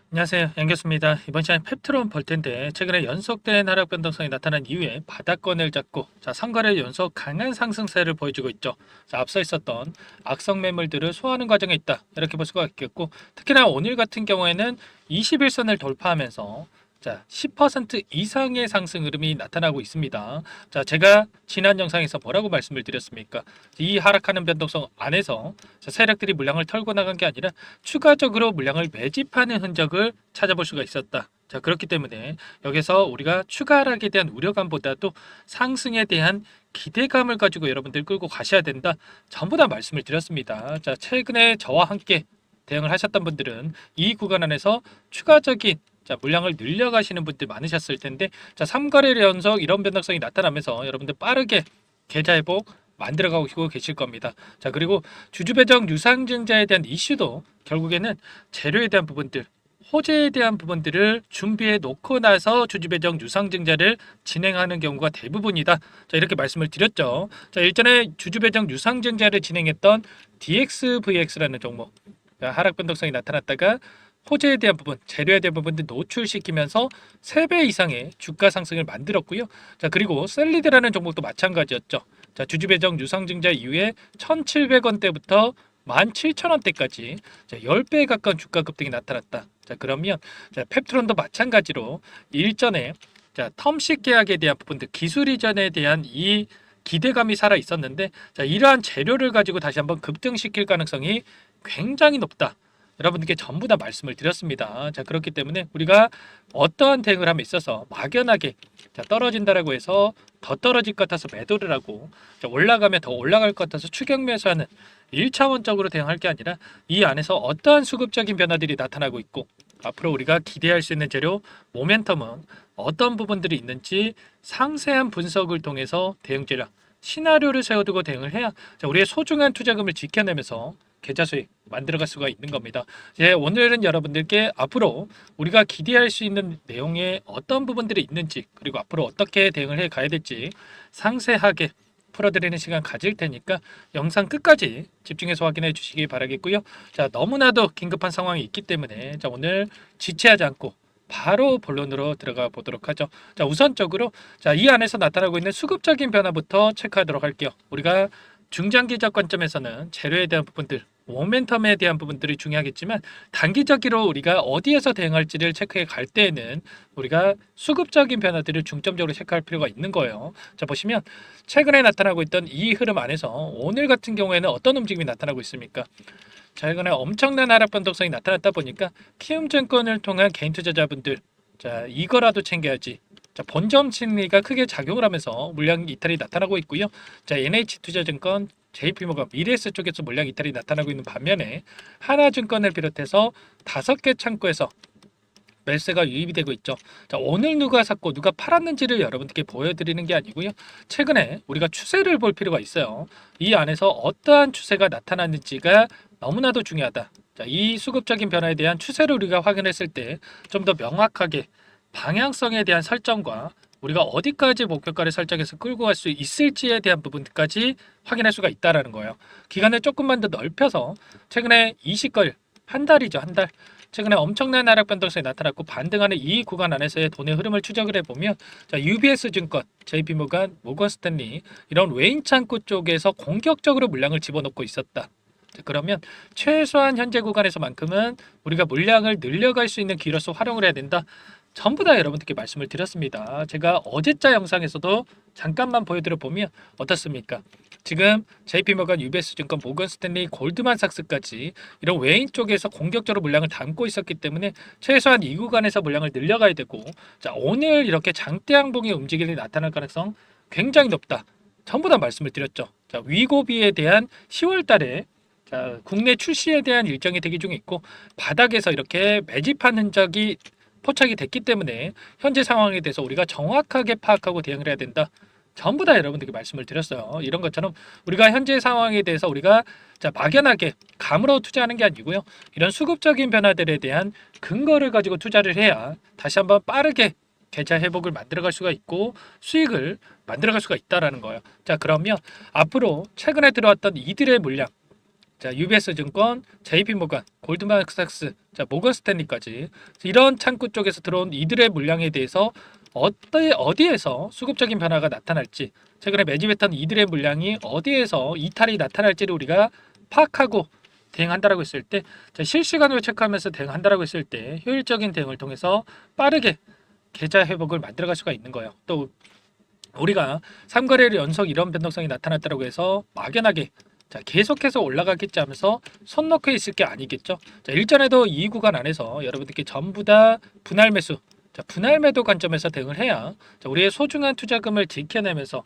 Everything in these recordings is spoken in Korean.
안녕하세요. 양교수입니다. 이번 시간 펩트론 볼 텐데 최근에 연속된 하락 변동성이 나타난 이후에 바닥권을 잡고 상거래 연속 강한 상승세를 보여주고 있죠. 앞서 있었던 악성 매물들을 소화하는 과정에 있다. 이렇게 볼 수가 있겠고 특히나 오늘 같은 경우에는 21선을 돌파하면서 10% 이상의 상승 흐름이 나타나고 있습니다. 제가 지난 영상에서 뭐라고 말씀을 드렸습니까? 이 하락하는 변동성 안에서 세력들이 물량을 털고 나간 게 아니라 추가적으로 물량을 매집하는 흔적을 찾아볼 수가 있었다. 그렇기 때문에 여기서 우리가 추가 하락에 대한 우려감보다도 상승에 대한 기대감을 가지고 여러분들 끌고 가셔야 된다. 전부 다 말씀을 드렸습니다. 최근에 저와 함께 대응을 하셨던 분들은 이 구간 안에서 추가적인 물량을 늘려가시는 분들 많으셨을 텐데 3거래 연속 이런 변동성이 나타나면서 여러분들 빠르게 계좌 회복 만들어가고 계실 겁니다. 그리고 주주배정 유상증자에 대한 이슈도 결국에는 재료에 대한 부분들, 호재에 대한 부분들을 준비해 놓고 나서 주주배정 유상증자를 진행하는 경우가 대부분이다. 이렇게 말씀을 드렸죠. 일전에 주주배정 유상증자를 진행했던 DXVX라는 종목, 하락 변동성이 나타났다가 호재에 대한 부분, 재료에 대한 부분들 노출시키면서 3배 이상의 주가 상승을 만들었고요. 그리고 셀리드라는 종목도 마찬가지였죠. 주주 배정 유상증자 이후에 1,700원대부터 17,000원대까지 10배에 가까운 주가 급등이 나타났다. 그러면 펩트론도 마찬가지로 일전에 텀식 계약에 대한 부분들, 기술 이전에 대한 이 기대감이 살아 있었는데 이러한 재료를 가지고 다시 한번 급등시킬 가능성이 굉장히 높다. 여러분들께 전부 다 말씀을 드렸습니다. 그렇기 때문에 우리가 어떠한 대응을 함에 있어서 막연하게 떨어진다라고 해서 더 떨어질 것 같아서 매도를 하고 올라가면 더 올라갈 것 같아서 추격 매수하는 1차원적으로 대응할 게 아니라 이 안에서 어떠한 수급적인 변화들이 나타나고 있고 앞으로 우리가 기대할 수 있는 재료 모멘텀은 어떤 부분들이 있는지 상세한 분석을 통해서 대응 전략 시나리오를 세워두고 대응을 해야 우리의 소중한 투자금을 지켜내면서 계좌 수익 만들어갈 수가 있는 겁니다. 오늘은 여러분들께 앞으로 우리가 기대할 수 있는 내용에 어떤 부분들이 있는지 그리고 앞으로 어떻게 대응을 해 가야 될지 상세하게 풀어드리는 시간 가질 테니까 영상 끝까지 집중해서 확인해 주시기 바라겠고요. 너무나도 긴급한 상황이 있기 때문에 오늘 지체하지 않고 바로 본론으로 들어가 보도록 하죠. 우선적으로 이 안에서 나타나고 있는 수급적인 변화부터 체크하도록 할게요. 우리가 중장기적 관점에서는 재료에 대한 부분들, 모멘텀에 대한 부분들이 중요하겠지만 단기적으로 우리가 어디에서 대응할지를 체크해 갈 때에는 우리가 수급적인 변화들을 중점적으로 체크할 필요가 있는 거예요. 보시면 최근에 나타나고 있던 이 흐름 안에서 오늘 같은 경우에는 어떤 움직임이 나타나고 있습니까? 이번에 엄청난 하락 변동성이 나타났다 보니까 키움증권을 통한 개인 투자자분들 이거라도 챙겨야지. 본점 심리가 크게 작용을 하면서 물량 이탈이 나타나고 있고요. NH투자증권, JP모건, 미래에셋 쪽에서 물량 이탈이 나타나고 있는 반면에 하나증권을 비롯해서 5개 창구에서 매수가 유입이 되고 있죠. 오늘 누가 샀고 누가 팔았는지를 여러분들께 보여드리는 게 아니고요. 최근에 우리가 추세를 볼 필요가 있어요. 이 안에서 어떠한 추세가 나타났는지가 너무나도 중요하다. 이 수급적인 변화에 대한 추세를 우리가 확인했을 때 좀 더 명확하게 방향성에 대한 설정과 우리가 어디까지 목표가를 설정해서 끌고 갈 수 있을지에 대한 부분까지 확인할 수가 있다라는 거예요. 기간을 조금만 더 넓혀서 최근에 20거일 한 달이죠, 한 달. 최근에 엄청난 하락 변동성이 나타났고 반등하는 이 구간 안에서의 돈의 흐름을 추적을 해보면 UBS 증권, JP모건, 모건스탠리 이런 외인 창구 쪽에서 공격적으로 물량을 집어넣고 있었다. 그러면 최소한 현재 구간에서만큼은 우리가 물량을 늘려갈 수 있는 기로서 활용을 해야 된다. 전부 다 여러분들께 말씀을 드렸습니다. 제가 어제자 영상에서도 잠깐만 보여드려 보면 어떻습니까? 지금 JP모건, UBS증권, 모건스탠리, 골드만삭스까지 이런 외인 쪽에서 공격적으로 물량을 담고 있었기 때문에 최소한 이 구간에서 물량을 늘려가야 되고 오늘 이렇게 장대 항봉의 움직임이 나타날 가능성 굉장히 높다. 전부 다 말씀을 드렸죠. 위고비에 대한 10월 달에 국내 출시에 대한 일정이 대기 중에 있고 바닥에서 이렇게 매집한 흔적이 포착이 됐기 때문에 현재 상황에 대해서 우리가 정확하게 파악하고 대응을 해야 된다. 전부 다 여러분들께 말씀을 드렸어요. 이런 것처럼 우리가 현재 상황에 대해서 우리가 막연하게 감으로 투자하는 게 아니고요. 이런 수급적인 변화들에 대한 근거를 가지고 투자를 해야 다시 한번 빠르게 계좌 회복을 만들어갈 수가 있고 수익을 만들어갈 수가 있다라는 거예요. 그러면 앞으로 최근에 들어왔던 이들의 물량 UBS증권, JP모건, 골드만삭스, 자 모건 스탠리까지 이런 창구 쪽에서 들어온 이들의 물량에 대해서 어디에서 수급적인 변화가 나타날지, 최근에 매집했던 이들의 물량이 어디에서 이탈이 나타날지를 우리가 파악하고 대응한다라고 했을 때, 자, 실시간으로 체크하면서 대응한다라고 했을 때 효율적인 대응을 통해서 빠르게 계좌 회복을 만들어갈 수가 있는 거예요. 또 우리가 3거래일 연속 이런 변동성이 나타났다고 해서 막연하게 자 계속해서 올라가겠지 하면서 손 놓고 있을 게 아니겠죠. 자 일전에도 이 구간 안에서 여러분들께 전부 다 분할 매수, 자 분할 매도 관점에서 대응을 해야 자, 우리의 소중한 투자금을 지켜내면서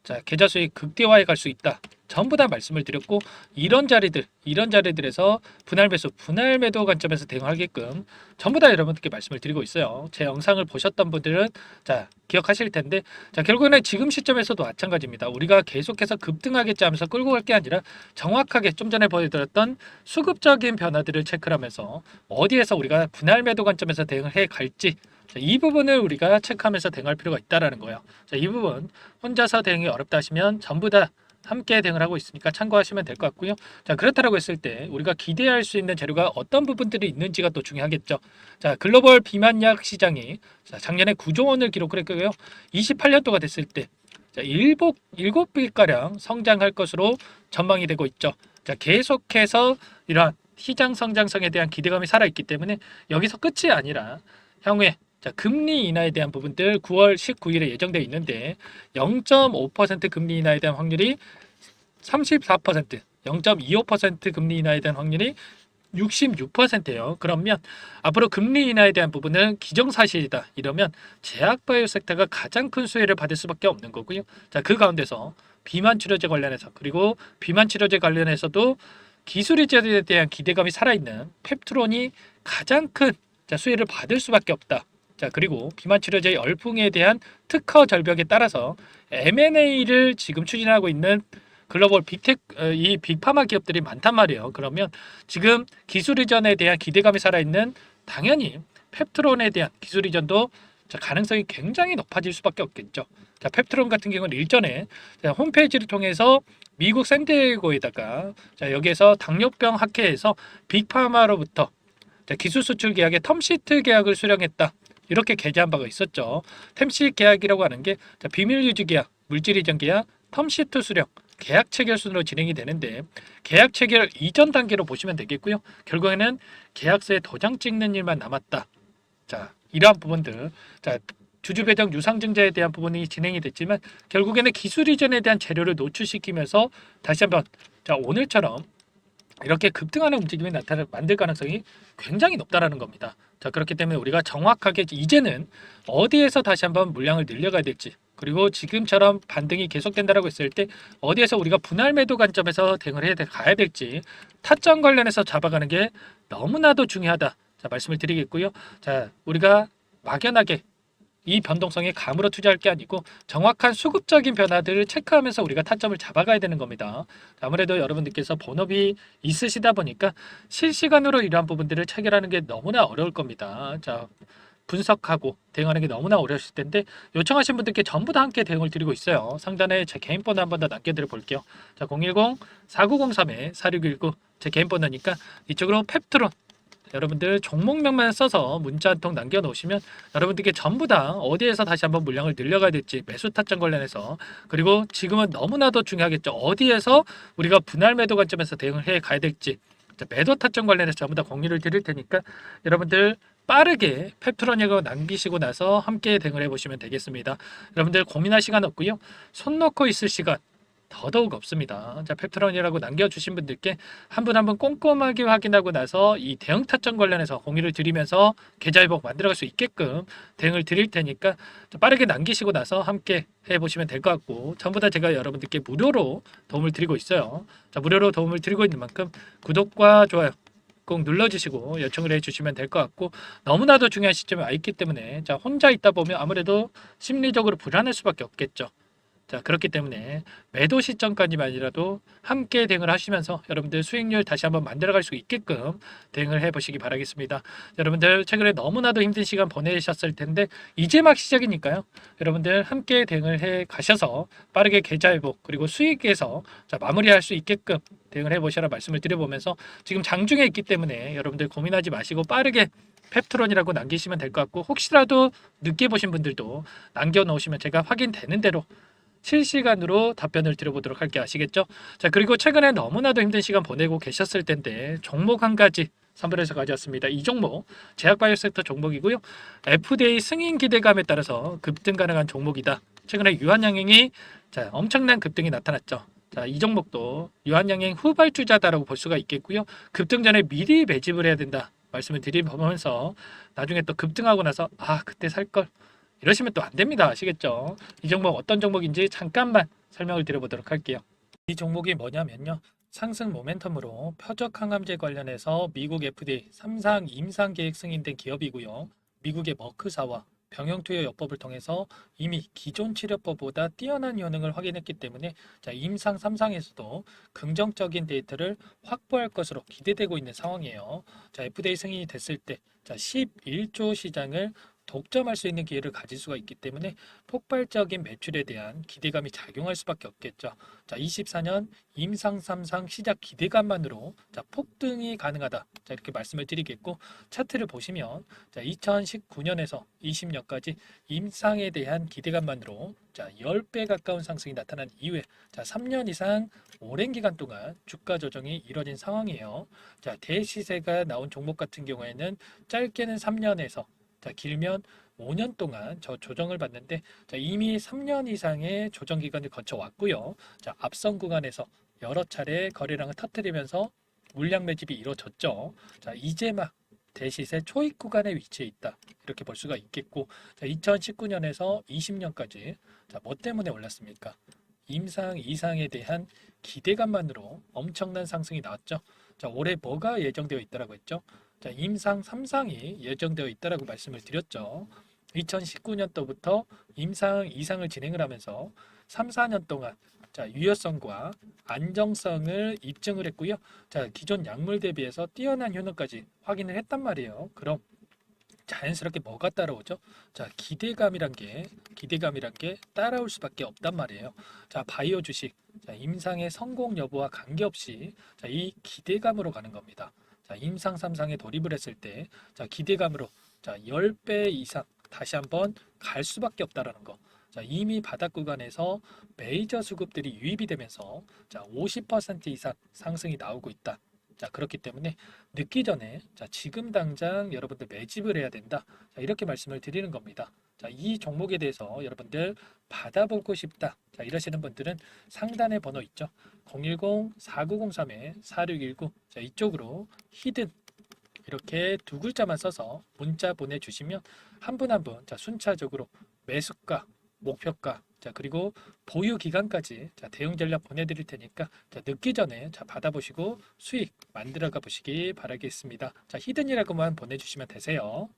자 계좌 수익 극대화해 갈 수 있다. 전부 다 말씀을 드렸고, 이런 자리들에서 분할 매수, 분할 매도 관점에서 대응하게끔 전부 다 여러분들께 말씀을 드리고 있어요. 제 영상을 보셨던 분들은 자 기억하실 텐데, 자 결국에는 지금 시점에서도 마찬가지입니다. 우리가 계속해서 급등하겠지 하면서 끌고 갈 게 아니라 정확하게 좀 전에 보여드렸던 수급적인 변화들을 체크하면서 어디에서 우리가 분할 매도 관점에서 대응을 해 갈지, 자, 이 부분을 우리가 체크하면서 대응할 필요가 있다라는 거예요. 자, 이 부분 혼자서 대응이 어렵다 하시면 전부 다 함께 대응을 하고 있으니까 참고하시면 될 것 같고요. 자 그렇다고 했을 때 우리가 기대할 수 있는 재료가 어떤 부분들이 있는지가 또 중요하겠죠. 자 글로벌 비만약 시장이 자, 작년에 9조 원을 기록을 했고요. 28년도가 됐을 때 자, 7배가량 성장할 것으로 전망이 되고 있죠. 자 계속해서 이러한 시장 성장성에 대한 기대감이 살아있기 때문에 여기서 끝이 아니라 향후에 자, 금리 인하에 대한 부분들 9월 19일에 예정되어 있는데 0.5% 금리 인하에 대한 확률이 34%, 0.25% 금리 인하에 대한 확률이 66%예요. 그러면 앞으로 금리 인하에 대한 부분은 기정사실이다. 이러면 제약바이오 섹터가 가장 큰 수혜를 받을 수밖에 없는 거고요. 자, 그 가운데서 비만 치료제 관련해서, 그리고 비만 치료제 관련해서도 기술 이전에 대한 기대감이 살아있는 펩트론이 가장 큰 자, 수혜를 받을 수밖에 없다. 자 그리고 비만 치료제의 열풍에 대한 특허 절벽에 따라서 M&A를 지금 추진하고 있는 글로벌 이 빅파마 기업들이 많단 말이에요. 그러면 지금 기술 이전에 대한 기대감이 살아있는 당연히 펩트론에 대한 기술 이전도 자, 가능성이 굉장히 높아질 수밖에 없겠죠. 자 펩트론 같은 경우는 일전에 자, 홈페이지를 통해서 미국 샌디에고에다가 자, 여기에서 당뇨병 학회에서 빅파마로부터 자, 기술 수출 계약의 텀시트 계약을 수령했다. 이렇게 게재한 바가 있었죠. 템시 계약이라고 하는 게 자, 비밀 유지 계약, 물질 이전 계약, 텀시트 수령, 계약 체결 순으로 진행이 되는데, 계약 체결 이전 단계로 보시면 되겠고요. 결국에는 계약서에 도장 찍는 일만 남았다. 자, 이러한 부분들, 자 주주 배정 유상증자에 대한 부분이 진행이 됐지만 결국에는 기술 이전에 대한 재료를 노출시키면서 다시 한번 자 오늘처럼 이렇게 급등하는 움직임이 만들 가능성이 굉장히 높다라는 겁니다. 자 그렇기 때문에 우리가 정확하게 이제는 어디에서 다시 한번 물량을 늘려가야 될지, 그리고 지금처럼 반등이 계속된다라고 했을 때 어디에서 우리가 분할 매도 관점에서 대응을 가야 될지 타점 관련해서 잡아가는 게 너무나도 중요하다. 자 말씀을 드리겠고요. 자 우리가 막연하게 이 변동성에 감으로 투자할 게 아니고 정확한 수급적인 변화들을 체크하면서 우리가 타점을 잡아가야 되는 겁니다. 아무래도 여러분들께서 본업이 있으시다 보니까 실시간으로 이러한 부분들을 체결하는 게 너무나 어려울 겁니다. 자, 분석하고 대응하는 게 너무나 어려우실 텐데 요청하신 분들께 전부 다 함께 대응을 드리고 있어요. 상단에 제 개인 번호 한 번 더 남겨드려 볼게요. 자, 010-4903-4619 제 개인 번호니까 이쪽으로 펩트론 여러분들 종목명만 써서 문자 한 통 남겨놓으시면 여러분들께 전부 다 어디에서 다시 한번 물량을 늘려가야 될지 매수 타점 관련해서, 그리고 지금은 너무나도 중요하겠죠. 어디에서 우리가 분할 매도 관점에서 대응을 해 가야 될지 매도 타점 관련해서 전부 다 공유를 드릴 테니까 여러분들 빠르게 펩트론이고 남기시고 나서 함께 대응을 해보시면 되겠습니다. 여러분들 고민할 시간 없고요. 손 놓고 있을 시간 더더욱 없습니다. 자, 펩트론이라고 남겨주신 분들께 한 분 한 분 꼼꼼하게 확인하고 나서 이 대응 타점 관련해서 공유를 드리면서 계좌 회복 만들어갈 수 있게끔 대응을 드릴 테니까 빠르게 남기시고 나서 함께 해보시면 될 것 같고, 전부 다 제가 여러분들께 무료로 도움을 드리고 있어요. 자, 무료로 도움을 드리고 있는 만큼 구독과 좋아요 꼭 눌러주시고 요청을 해주시면 될 것 같고, 너무나도 중요한 시점에 와 있기 때문에 자 혼자 있다 보면 아무래도 심리적으로 불안할 수밖에 없겠죠. 자, 그렇기 때문에 매도 시점까지만이라도 함께 대응을 하시면서 여러분들 수익률 다시 한번 만들어갈 수 있게끔 대응을 해보시기 바라겠습니다. 여러분들 최근에 너무나도 힘든 시간 보내셨을 텐데 이제 막 시작이니까요. 여러분들 함께 대응을 해 가셔서 빠르게 계좌 회복 그리고 수익에서 자, 마무리할 수 있게끔 대응을 해보시라 말씀을 드려보면서 지금 장중에 있기 때문에 여러분들 고민하지 마시고 빠르게 펩트론이라고 남기시면 될 것 같고 혹시라도 늦게 보신 분들도 남겨놓으시면 제가 확인되는 대로 실시간으로 답변을 드려보도록 할게요. 아시겠죠? 자, 그리고 최근에 너무나도 힘든 시간 보내고 계셨을 텐데 종목 한 가지 선별해서 가져왔습니다. 이 종목 제약바이오 섹터 종목이고요. FDA 승인 기대감에 따라서 급등 가능한 종목이다. 최근에 유한양행이 자, 엄청난 급등이 나타났죠. 자, 이 종목도 유한양행 후발주자다라고 볼 수가 있겠고요. 급등 전에 미리 매집을 해야 된다. 말씀을 드리면서 나중에 또 급등하고 나서 그때 살 걸 이러시면 또 안 됩니다. 아시겠죠? 이 종목 어떤 종목인지 잠깐만 설명을 드려보도록 할게요. 이 종목이 뭐냐면요. 상승 모멘텀으로 표적 항암제 관련해서 미국 FDA 3상 임상 계획 승인된 기업이고요. 미국의 머크사와 병용투여요법을 통해서 이미 기존 치료법보다 뛰어난 효능을 확인했기 때문에 자, 임상 3상에서도 긍정적인 데이터를 확보할 것으로 기대되고 있는 상황이에요. 자, FDA 승인이 됐을 때 자, 11조 시장을 독점할 수 있는 기회를 가질 수가 있기 때문에 폭발적인 매출에 대한 기대감이 작용할 수밖에 없겠죠. 자, 24년 임상 3상 시작 기대감만으로 자, 폭등이 가능하다. 자, 이렇게 말씀을 드리겠고 차트를 보시면 자, 2019년에서 20년까지 임상에 대한 기대감만으로 자, 10배 가까운 상승이 나타난 이후에 자, 3년 이상 오랜 기간 동안 주가 조정이 이뤄진 상황이에요. 자, 대시세가 나온 종목 같은 경우에는 짧게는 3년에서 자, 길면 5년 동안 저 조정을 받는데 자, 이미 3년 이상의 조정 기간을 거쳐 왔고요. 자, 앞선 구간에서 여러 차례 거래량을 터뜨리면서 물량 매집이 이루어졌죠. 자, 이제 막 대시세 초입 구간에 위치해 있다. 이렇게 볼 수가 있겠고, 자, 2019년에서 20년까지 자, 뭐 때문에 올랐습니까? 임상 이상에 대한 기대감만으로 엄청난 상승이 나왔죠. 자, 올해 뭐가 예정되어 있다라고 했죠? 자, 임상 3상이 예정되어 있다라고 말씀을 드렸죠. 2019년도부터 임상 2상을 진행을 하면서 3, 4년 동안 자, 유효성과 안정성을 입증을 했고요. 자, 기존 약물 대비해서 뛰어난 효능까지 확인을 했단 말이에요. 그럼 자연스럽게 뭐가 따라오죠? 자, 기대감이란 게 따라올 수밖에 없단 말이에요. 자, 바이오 주식, 자, 임상의 성공 여부와 관계없이 자, 이 기대감으로 가는 겁니다. 자, 임상 3상에 돌입을 했을 때, 자, 기대감으로 자, 10배 이상 다시 한번 갈 수밖에 없다라는 거. 자, 이미 바닥 구간에서 메이저 수급들이 유입이 되면서 자, 50% 이상 상승이 나오고 있다. 자, 그렇기 때문에 늦기 전에 자, 지금 당장 여러분들 매집을 해야 된다. 자, 이렇게 말씀을 드리는 겁니다. 자, 이 종목에 대해서 여러분들 받아보고 싶다. 자, 이러시는 분들은 상단에 번호 있죠. 010-4903-4619. 자, 이쪽으로 히든 이렇게 두 글자만 써서 문자 보내주시면 한 분 한 분 자, 순차적으로 매수가, 목표가, 자, 그리고 보유 기간까지 자, 대응 전략 보내드릴 테니까 자, 늦기 전에 자, 받아보시고 수익 만들어가 보시기 바라겠습니다. 자, 히든이라고만 보내주시면 되세요.